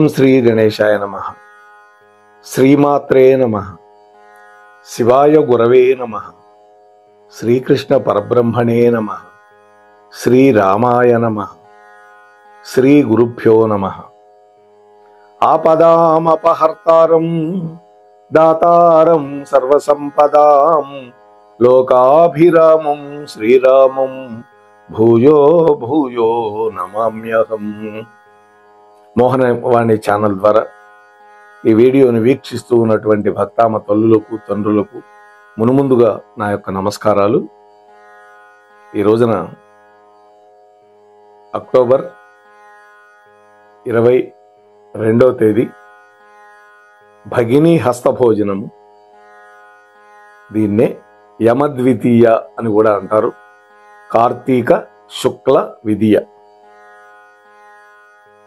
ఓం శ్రీ గణేశాయ నమః. శ్రీమాత్రే నమః. శివాయ గురవే నమః. శ్రీకృష్ణ పరబ్రహ్మణే నమః. శ్రీరామాయ నమః. శ్రీ గురుభ్యో నమః. ఆపదామపహర్తారం దాతారం సర్వసంపదాం లోకాభిరామం శ్రీరామం భూయో భూయో నమామ్యహం. మోహనవాణి ఛానల్ ద్వారా ఈ వీడియోని వీక్షిస్తూ ఉన్నటువంటి భక్తామ తల్లులకు తండ్రులకు మునుముందుగా నా యొక్క నమస్కారాలు. ఈ రోజున అక్టోబర్ 22వ తేదీ భగినీ హస్తభోజనము. దీన్నే యమద్వితీయ అని కూడా అంటారు. కార్తీక శుక్ల విదియ.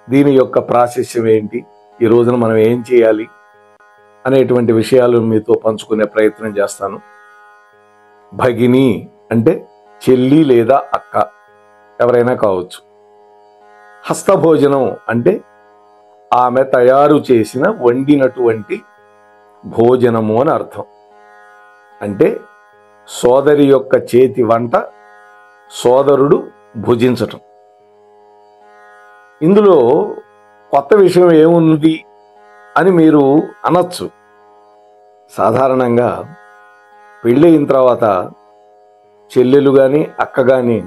దీని యొక్క ప్రాశస్యం ఏంటి, ఈ రోజున మనం ఏం చేయాలి అనేటువంటి విషయాలు మీతో పంచుకునే ప్రయత్నం చేస్తాను. భగిని అంటే చెల్లి లేదా అక్క, ఎవరైనా కావచ్చు. హస్తభోజనం అంటే ఆమె తయారు చేసిన వండినటువంటి భోజనము అని అర్థం. అంటే సోదరి యొక్క చేతి వంట సోదరుడు భుజించటం. ఇందులో కొత్త విషయం ఏముంది అని మీరు అనొచ్చు. సాధారణంగా పెళ్ళయిన తర్వాత చెల్లెలు కానీ అక్క కానీ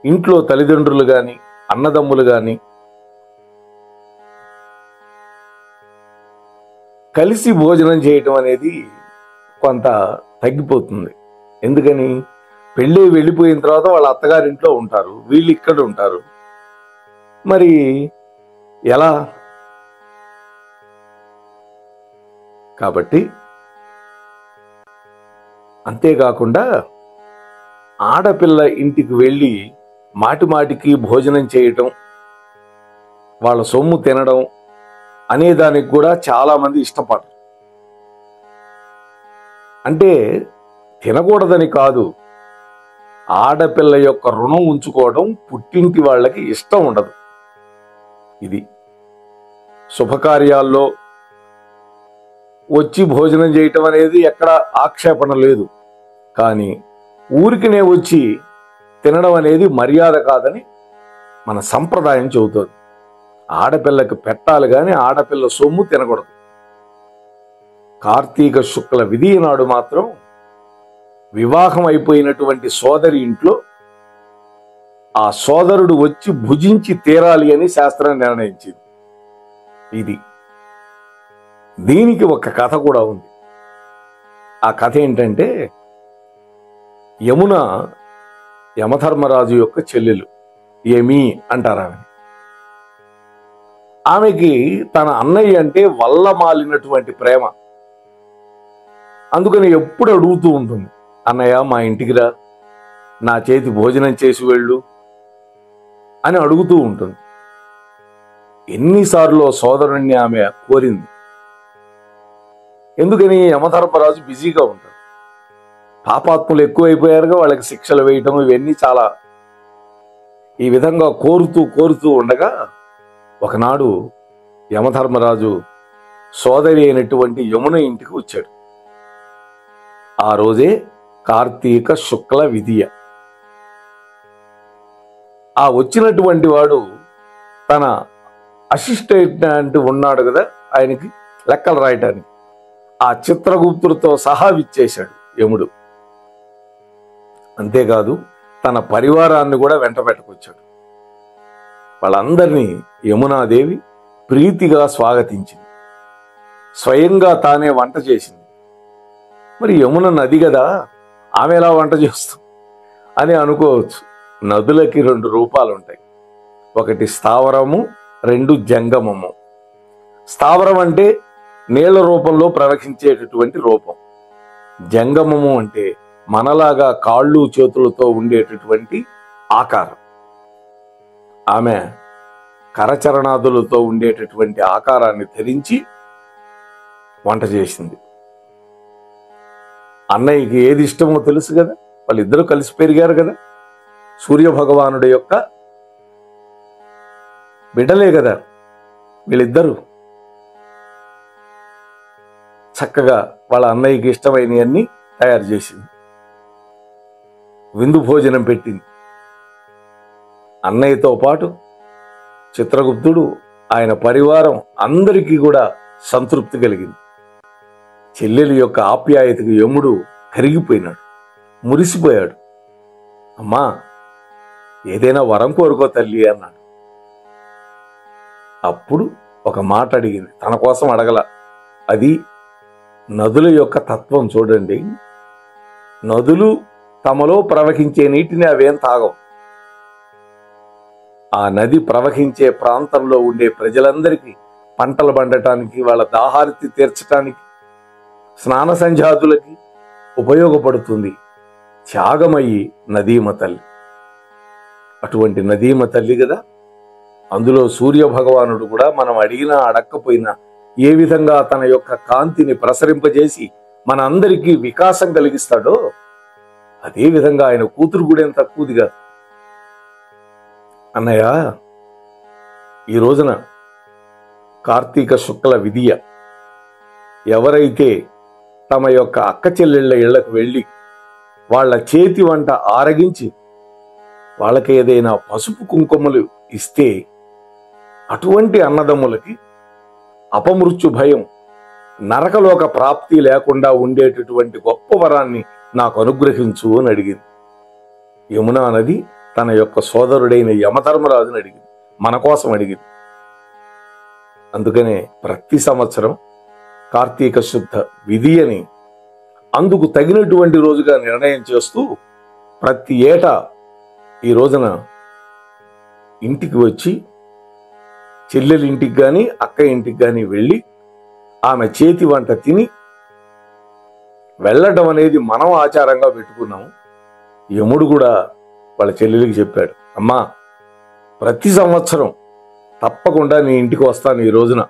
ఇంట్లో తల్లిదండ్రులు కానీ అన్నదమ్ములు కానీ కలిసి భోజనం చేయటం అనేది కొంత తగ్గిపోతుంది. ఎందుకని, పెళ్ళి వెళ్ళిపోయిన తర్వాత వాళ్ళ అత్తగారింట్లో ఉంటారు, వీళ్ళు ఇక్కడ ఉంటారు. మరి ఎలా? కాబట్టి అంతేకాకుండా ఆడపిల్ల ఇంటికి వెళ్ళి మాటిమాటికి భోజనం చేయటం, వాళ్ళ సొమ్ము తినడం అనేదానికి కూడా చాలామంది ఇష్టపడరు. అంటే తినకూడదని కాదు, ఆడపిల్ల యొక్క రుణం ఉంచుకోవడం పుట్టింటి వాళ్ళకి ఇష్టం ఉండదు. ఇది శుభకార్యాల్లో వచ్చి భోజనం చేయటం అనేది ఎక్కడ ఆక్షేపణ లేదు. కానీ ఊరికినే వచ్చి తినడం అనేది మర్యాద కాదని మన సంప్రదాయం చెబుతుంది. ఆడపిల్లకి పెట్టాలి కానీ ఆడపిల్ల సొమ్ము తినకూడదు. కార్తీక శుక్ల విధి నాడు మాత్రం వివాహం అయిపోయినటువంటి సోదరి ఇంట్లో ఆ సోదరుడు వచ్చి భుజించి తీరాలి అని శాస్త్రం నిర్ణయించింది. ఇది దీనికి ఒక కథ కూడా ఉంది. ఆ కథ ఏంటంటే, యమున యమధర్మరాజు యొక్క చెల్లెలు, యమి అంటారు ఆమె. ఆమెకి తన అన్నయ్య అంటే వల్లమాలినటువంటి ప్రేమ. అందుకని ఎప్పుడు అడుగుతూ ఉంటుంది, అన్నయ్య మా ఇంటికి రా, నా చేతి భోజనం చేసి వెళ్ళు అని అడుగుతూ ఉంటుంది. ఎన్నిసార్లు సోదరుణ్ణి ఆమె కోరింది. ఎందుకని, యమధర్మరాజు బిజీగా ఉంటాడు. పాపాత్ములు ఎక్కువైపోయారుగా, వాళ్ళకి శిక్షలు వేయటం ఇవన్నీ చాలా. ఈ విధంగా కోరుతూ ఉండగా ఒకనాడు యమధర్మరాజు సోదరి అయినటువంటి యమున ఇంటికి వచ్చాడు. ఆ రోజే కార్తీక శుక్ల విదియ. ఆ వచ్చినటువంటి వాడు తన అసిస్టెంట్ ఉన్నాడు కదా, ఆయనకి లెక్కలు రాయటానికి, ఆ చిత్రగుప్తుడితో సహా విచ్చేశాడు యముడు. అంతేకాదు తన పరివారాన్ని కూడా వెంట పెట్టుకొచ్చాడు. వాళ్ళందరినీ యమునాదేవి ప్రీతిగా స్వాగతించింది. స్వయంగా తానే వంట చేసింది. మరి యమున నది కదా, ఆమె ఎలా వంట చేస్తుంది అని అనుకోవచ్చు. నదులకి 2 రూపాలు ఉంటాయి. ఒకటి స్థావరము, 2 జంగమము. స్థావరం అంటే నీళ్ల రూపంలో ప్రవహించేటటువంటి రూపం. జంగమము అంటే మనలాగా కాళ్ళు చేతులతో ఉండేటటువంటి ఆకారం. ఆమె కరచరణాదులతో ఉండేటటువంటి ఆకారాన్ని ధరించి వంట చేసింది. అన్నయ్యకి ఏది ఇష్టమో తెలుసు కదా, వాళ్ళిద్దరూ కలిసి పెరిగారు కదా. సూర్య భగవానుడి యొక్క బిడ్డలే కదా వీళ్ళిద్దరూ. చక్కగా వాళ్ళ అన్నయ్యకి ఇష్టమైనవన్నీ తయారు చేసింది, విందు భోజనం పెట్టింది. అన్నయ్యతో పాటు చిత్రగుప్తుడు, ఆయన పరివారం అందరికీ కూడా సంతృప్తి కలిగింది. చెల్లెలి యొక్క ఆప్యాయతకు యముడు కరిగిపోయినాడు, మురిసిపోయాడు. అమ్మా, ఏదైనా వరం కోరుకో తల్లి అన్నాడు. అప్పుడు ఒక మాట అడిగింది, తన కోసం అడగల. అది నదుల యొక్క తత్వం చూడండి. నదులు తమలో ప్రవహించే నీటిని అవేం తాగవు. ఆ నది ప్రవహించే ప్రాంతంలో ఉండే ప్రజలందరికీ పంటలు పండటానికి, వాళ్ళ దాహార్తి తీర్చటానికి, స్నాన సంధ్యాదులకి ఉపయోగపడుతుంది. త్యాగమయ్యి నదీమ తల్లి. అటువంటి నదీమ తల్లి కదా. అందులో సూర్య భగవానుడు కూడా మనం అడిగినా అడక్కపోయినా ఏ విధంగా తన యొక్క కాంతిని ప్రసరింపజేసి మన అందరికీ వికాసం కలిగిస్తాడో అదే విధంగా ఆయన కూతురు కూడా ఏం తక్కువది కాదు. అన్నయ్య, ఈ రోజున కార్తీక శుక్ల విదియ. ఎవరైతే తమ యొక్క అక్క చెల్లెళ్ళ ఇళ్లకు వెళ్ళి వాళ్ళ చేతి వంట ఆరగించి వాళ్ళకి ఏదైనా పసుపు కుంకుమలు ఇస్తే అటువంటి అన్నదమ్ములకి అపమృత్యు భయం, నరకలోక ప్రాప్తి లేకుండా ఉండేటటువంటి గొప్ప వరాన్ని నాకు అనుగ్రహించు అని అడిగింది. యమునా నది తన యొక్క సోదరుడైన యమధర్మరాజుని అడిగింది, మన కోసం అడిగింది. అందుకనే ప్రతి సంవత్సరం కార్తీక శుద్ధ విధియని అందుకు తగినటువంటి రోజుగా నిర్ణయం చేస్తూ ప్రతి ఏటా ఈ రోజున ఇంటికి వచ్చి చెల్లెలి ఇంటికి కానీ అక్క ఇంటికి కానీ వెళ్ళి ఆమె చేతి వంట తిని వెళ్ళడం అనేది మనం ఆచారంగా పెట్టుకున్నాము. యముడు కూడా వాళ్ళ చెల్లెలికి చెప్పాడు, అమ్మా, ప్రతి సంవత్సరం తప్పకుండా నీ ఇంటికి వస్తాను, ఈ రోజున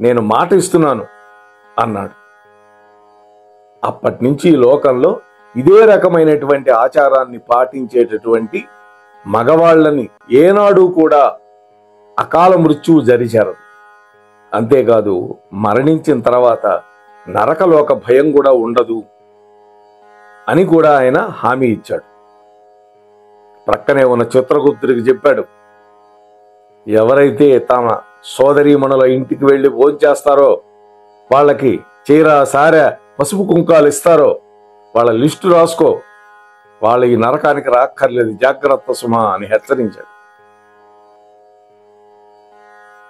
నేను మాట ఇస్తున్నాను అన్నాడు. అప్పటి నుంచి ఈ లోకంలో ఇదే రకమైనటువంటి ఆచారాన్ని పాటించేటటువంటి మగవాళ్ళని ఏనాడు కూడా అకాల మృత్యువు జరిచారదు. అంతేకాదు, మరణించిన తర్వాత నరకలోక భయం కూడా ఉండదు అని కూడా ఆయన హామీ ఇచ్చాడు. ప్రక్కనే ఉన్న చిత్రగుప్తుడికి చెప్పాడు, ఎవరైతే తమ సోదరీమణుల ఇంటికి వెళ్ళి భోంచేస్తారో, వాళ్ళకి చీర సారె పసుపు కుంకాలు ఇస్తారో వాళ్ళ లిస్టు రాసుకో, వాళ్ళ ఈ నరకానికి రాక్కర్లేదు, జాగ్రత్త సుమా అని హెచ్చరించాడు.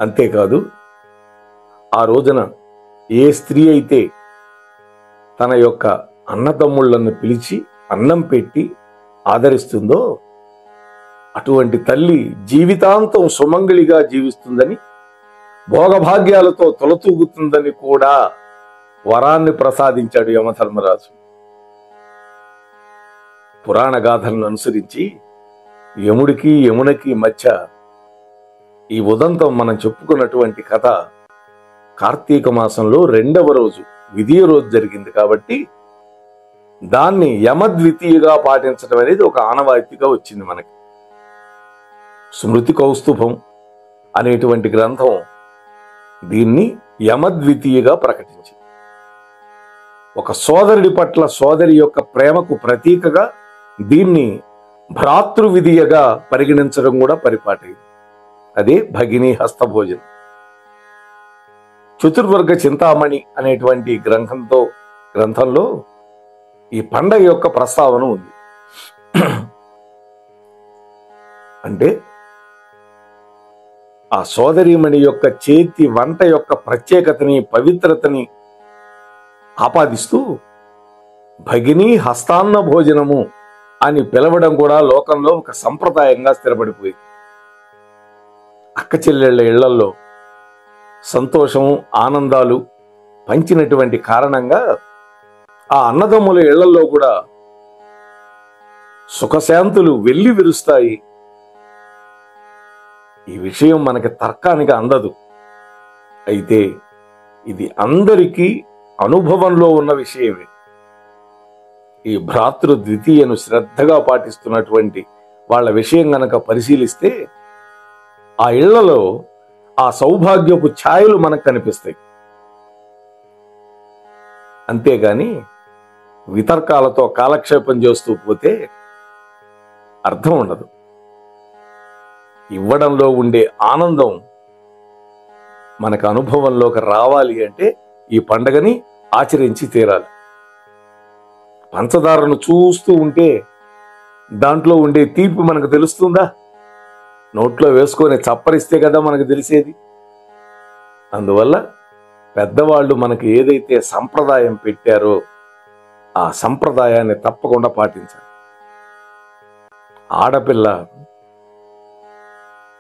అంతేకాదు, ఆ రోజున ఏ స్త్రీ అయితే తన యొక్క అన్నదమ్ముళ్లను పిలిచి అన్నం పెట్టి ఆదరిస్తుందో అటువంటి తల్లి జీవితాంతం సుమంగళిగా జీవిస్తుందని, భోగభాగ్యాలతో తొలతూగుతుందని కూడా వరాన్ని ప్రసాదించాడు యమధర్మరాజు. పురాణ గాథలను అనుసరించి యముడికి యమునకి మధ్య ఈ ఉదంతం మనం చెప్పుకున్నటువంటి కథ కార్తీక మాసంలో 2వ రోజు విధియ రోజు జరిగింది కాబట్టి దాన్ని యమద్వితీయగా పాటించడం అనేది ఒక ఆనవాయితీగా వచ్చింది మనకి. స్మృతి కౌస్తుభం అనేటువంటి గ్రంథం దీన్ని యమద్వితీయగా ప్రకటించింది. ఒక సోదరుడి పట్ల సోదరి యొక్క ప్రేమకు ప్రతీకగా దీన్ని భ్రాతృవిధియగా పరిగణించడం కూడా పరిపాటైంది. అదే భగినీ హస్తభోజనం. చతుర్వర్గ చింతామణి అనేటువంటి గ్రంథంలో ఈ పండగ యొక్క ప్రస్తావన ఉంది. అంటే ఆ సోదరీమణి యొక్క చేతి వంట యొక్క ప్రత్యేకతని, పవిత్రతని ఆపాదిస్తూ భగినీ హస్తాన్న భోజనము అని పిలవడం కూడా లోకంలో ఒక సంప్రదాయంగా స్థిరపడిపోయింది. అక్క చెల్లెళ్ల ఇళ్లల్లో సంతోషము, ఆనందాలు పంచినటువంటి కారణంగా ఆ అన్నదమ్ముల ఇళ్లలో కూడా సుఖశాంతులు వెల్లి విరుస్తాయి. ఈ విషయం మనకి తర్కానికి అందదు. అయితే ఇది అందరికీ అనుభవంలో ఉన్న విషయమే. ఈ భ్రాతృ ద్వితీయను శ్రద్ధగా పాటిస్తున్నటువంటి వాళ్ళ విషయం గనక పరిశీలిస్తే ఆ ఇళ్లలో ఆ సౌభాగ్యపు ఛాయలు మనకు కనిపిస్తాయి. అంతేగాని వితర్కాలతో కాలక్షేపం చేస్తూ పోతే అర్థం ఉండదు. ఇవ్వడంలో ఉండే ఆనందం మనకు అనుభవంలోకి రావాలి అంటే ఈ పండగని ఆచరించి తీరాలి. పంచదారను చూస్తూ ఉంటే దాంట్లో ఉండే తీపి మనకు తెలుస్తుందా? నోట్లో వేసుకొని చప్పరిస్తే కదా మనకు తెలిసేది. అందువల్ల పెద్దవాళ్ళు మనకి ఏదైతే సంప్రదాయం పెట్టారో ఆ సంప్రదాయాన్ని తప్పకుండా పాటించాలి. ఆడపిల్ల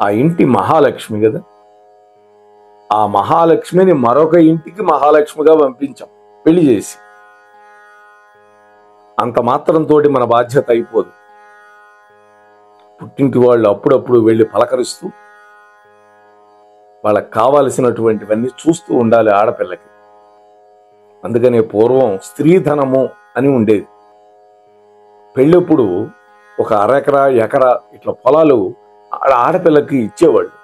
ఆ ఇంటి మహాలక్ష్మి కదా, ఆ మహాలక్ష్మిని మరొక ఇంటికి మహాలక్ష్మిగా పంపించాం పెళ్లి చేసి. అంత మాత్రంతో మన బాధ్యత అయిపోదు. పుట్టింటి వాళ్ళు అప్పుడప్పుడు వెళ్ళి పలకరిస్తూ వాళ్ళకి కావాల్సినటువంటివన్నీ చూస్తూ ఉండాలి ఆడపిల్లకి. అందుకనే పూర్వం స్త్రీధనము అని ఉండేది. పెళ్ళప్పుడు ఒక అరెకరా ఎకరా ఇట్లా పొలాలు ఆడపిల్లకి ఇచ్చేవాళ్ళు.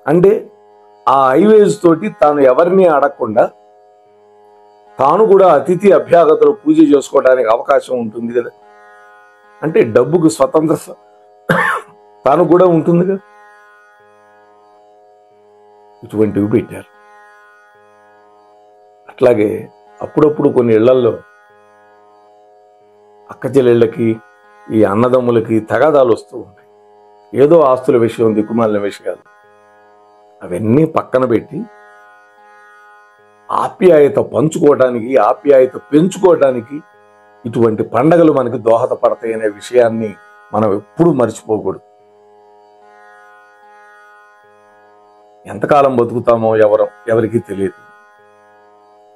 అంటే ఆ ఐవేజ్ తోటి తాను ఎవరిని అడగకుండా తాను కూడా అతిథి అభ్యాగతలు పూజ చేసుకోవడానికి అవకాశం ఉంటుంది కదా. అంటే డబ్బుకు స్వతంత్ర తాను కూడా ఉంటుంది కదా. ఇటువంటివి పెట్టారు. అట్లాగే అప్పుడప్పుడు కొన్ని ఇళ్లల్లో అక్క చెల్లెళ్ళకి ఈ అన్నదమ్ములకి తగాదాలు వస్తూ ఉంటాయి. ఏదో ఆస్తుల విషయం, దిక్కుమాలిన విషయాలు, అవన్నీ పక్కన పెట్టి ఆప్యాయత పంచుకోవడానికి, ఆప్యాయత పెంచుకోవడానికి ఇటువంటి పండగలు మనకి దోహదపడతాయి అనే విషయాన్ని మనం ఎప్పుడూ మర్చిపోకూడదు. ఎంతకాలం బతుకుతామో ఎవరికి తెలియదు.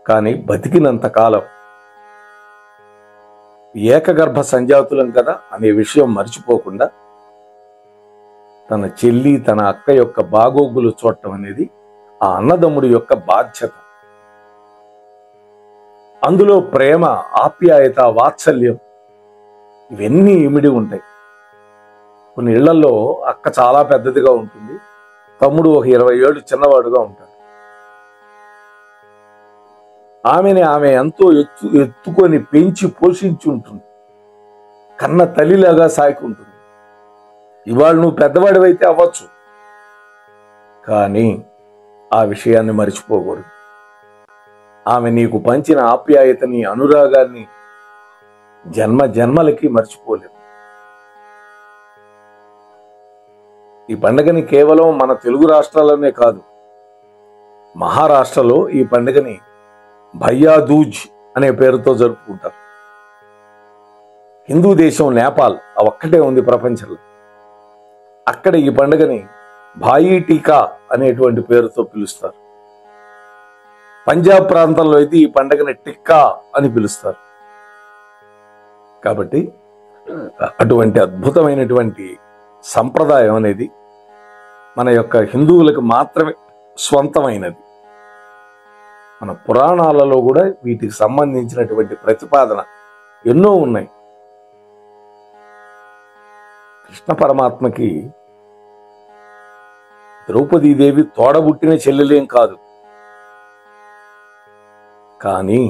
కానీ బతికినంత కాలం ఏకగర్భ సంజాతులం కదా అనే విషయం మర్చిపోకుండా తన చెల్లి, తన అక్క యొక్క బాగోగులు చూడటం అనేది ఆ అన్నదమ్ముడి యొక్క బాధ్యత. అందులో ప్రేమ, ఆప్యాయత, వాత్సల్యం ఇవన్నీ ఇమిడి ఉంటాయి. కొన్ని ఇళ్లలో అక్క చాలా పెద్దదిగా ఉంటుంది, తమ్ముడు ఒక 20 ఏళ్ళు చిన్నవాడుగా ఉంటాడు. ఆమె ఎంతో ఎత్తుకొని పెంచి పోషించి ఉంటుంది, కన్న తల్లిలాగా సాగుకుంటుంది. ఇవాళ నువ్వు పెద్దవాడివైతే అవ్వచ్చు, కానీ ఆ విషయాన్ని మర్చిపోకూడదు. ఆమె నీకు పంచిన ఆప్యాయతని, అనురాగాన్ని జన్మ జన్మలకి మర్చిపోలేము. ఈ పండుగని కేవలం మన తెలుగు రాష్ట్రాల్లోనే కాదు, మహారాష్ట్రలో ఈ పండుగని భయ్యా దూజ్ అనే పేరుతో జరుపుకుంటారు. హిందూ దేశం నేపాల్ ఆ ఒక్కటే ఉంది ప్రపంచంలో. అక్కడ ఈ పండుగని భాయి టీకా అనేటువంటి పేరుతో పిలుస్తారు. పంజాబ్ ప్రాంతంలో అయితే ఈ పండుగని టిక్కా అని పిలుస్తారు. కాబట్టి అటువంటి అద్భుతమైనటువంటి సంప్రదాయం అనేది మన యొక్క హిందువులకు మాత్రమే స్వంతమైనది. మన పురాణాలలో కూడా వీటికి సంబంధించినటువంటి ప్రతిపాదన ఎన్నో ఉన్నాయి. కృష్ణ పరమాత్మకి ద్రౌపదీదేవి తోడబుట్టిన చెల్లెలేం కాదు, కానీ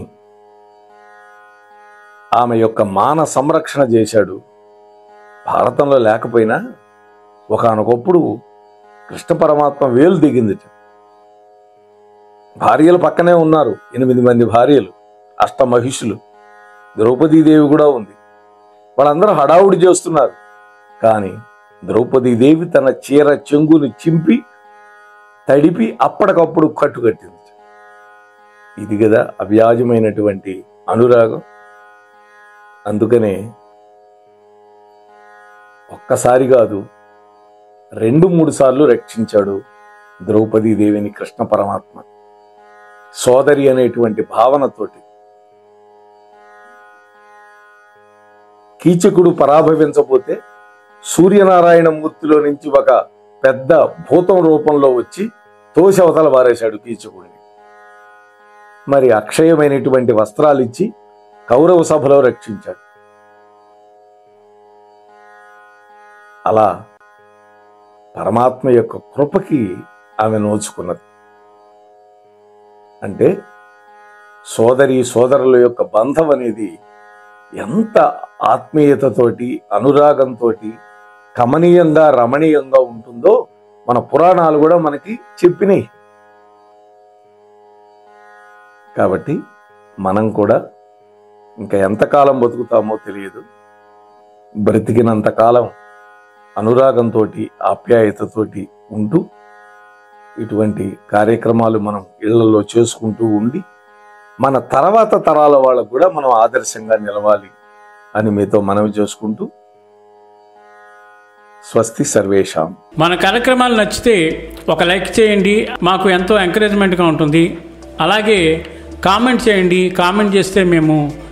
ఆమె యొక్క మాన సంరక్షణ చేశాడు. భారతంలో లేకపోయినా ఒకానొకప్పుడు కృష్ణ పరమాత్మ వేలు దిగింది. భార్యలు పక్కనే ఉన్నారు, 8 మంది భార్యలు, అష్టమహిషులు, ద్రౌపదీదేవి కూడా ఉంది. వాళ్ళందరూ హడావుడి చేస్తున్నారు. కానీ ద్రౌపదీదేవి తన చీర చెంగుని చింపి తడిపి అప్పటికప్పుడు కట్టుకట్టింది. ఇది కదా అవ్యాజమైనటువంటి అనురాగం. అందుకనే ఒక్కసారి కాదు 2-3 సార్లు రక్షించాడు ద్రౌపదీదేవిని కృష్ణ పరమాత్మ. సోదరి అనేటువంటి భావనతోటి. కీచకుడు పరాభవించబోతే సూర్యనారాయణ మూర్తిలో నుంచి ఒక పెద్ద భూతం రూపంలో వచ్చి తోశవతల వారేశాడు కీచకుడిని. మరి అక్షయమైనటువంటి వస్త్రాలు ఇచ్చి కౌరవ సభలో రక్షించాడు. అలా పరమాత్మ యొక్క కృపకి ఆమె నోచుకున్నది. అంటే సోదరి సోదరుల యొక్క బంధం అనేది ఎంత ఆత్మీయతతోటి అనురాగంతో కమనీయంగా రమణీయంగా ఉంటుందో మన పురాణాలు కూడా మనకి చెప్పినాయి. కాబట్టి మనం కూడా ఇంకా ఎంతకాలం బతుకుతామో తెలియదు. బ్రతికినంతకాలం అనురాగంతో ఆప్యాయతతోటి ఉంటూ ఇటువంటి కార్యక్రమాలు మనం ఇళ్లలో చేసుకుంటూ ఉండి మన తర్వాత తరాల వాళ్ళకు కూడా మనం ఆదర్శంగా నిలవాలి అని మీతో మనవి చేసుకుంటూ స్వస్తి సర్వేషాం. మన కార్యక్రమాలు నచ్చితే ఒక లైక్ చేయండి, మాకు ఎంతో ఎంకరేజ్మెంట్గా ఉంటుంది. అలాగే కామెంట్ చేయండి. కామెంట్ చేస్తే మేము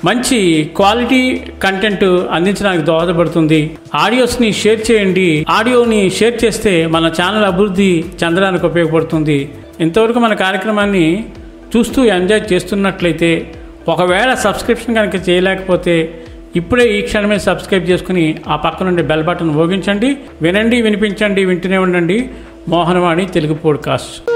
మంచి క్వాలిటీ కంటెంట్ అందించడానికి దోహదపడుతుంది. ఆడియోస్ని షేర్ చేయండి. ఆడియోని షేర్ చేస్తే మన ఛానల్ అభివృద్ధి చెందడానికి ఉపయోగపడుతుంది. ఇంతవరకు మన కార్యక్రమాన్ని చూస్తూ ఎంజాయ్ చేస్తున్నట్లయితే, ఒకవేళ సబ్స్క్రిప్షన్ కనుక చేయలేకపోతే ఇప్పుడే ఈ క్షణమే సబ్స్క్రైబ్ చేసుకుని ఆ పక్క నుండి బెల్ బటన్ మోగించండి. వినండి, వినిపించండి, వింటూనే ఉండండి. మోహనవాణి తెలుగు పోడ్కాస్ట్.